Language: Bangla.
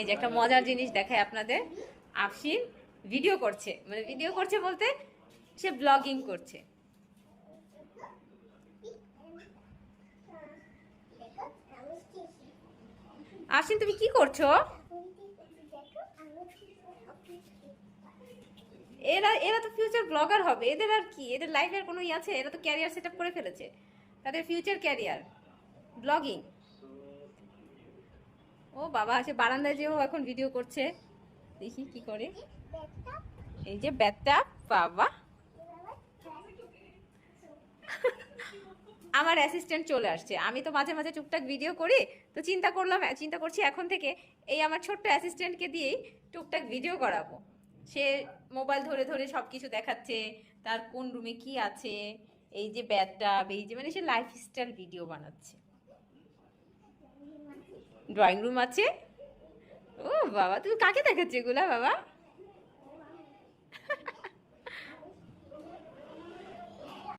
এই যে একটা মজার জিনিস দেখায় আপনাদের। আফসিন ভিডিও করছে, মানে ভিডিও করছে বলতে সে ব্লগিং করছে। আফসিন তুমি কি করছো? এরা এরা তো ফিউচার ব্লগার হবে, এদের আর কি, এদের লাইফের কোনো ই আছে? এরা তো ক্যারিয়ার সেট আপ করে ফেলেছে, তাদের ফিউচার ক্যারিয়ার ব্লগিং। ও বাবা, সে বারান্দায় যেও এখন ভিডিও করছে, দেখি কি করে। এই যে ব্যাটটা, বাবা আমার অ্যাসিস্ট্যান্ট চলে আসছে। আমি তো মাঝে মাঝে টুকটাক ভিডিও করি, তো চিন্তা করছি এখন থেকে এই আমার ছোট্ট অ্যাসিস্ট্যান্টকে দিয়েই টুকটাক ভিডিও করাবো। সে মোবাইল ধরে ধরে সব কিছু দেখাচ্ছে, তার কোন রুমে কি আছে, এই যে ব্যাটটা, এই যে মানে সে লাইফস্টাইল ভিডিও বানাচ্ছে। ড্রয়িং রুম আছে। ও বাবা, তুমি কাকে দেখাচ্ছ এগুলা বাবা?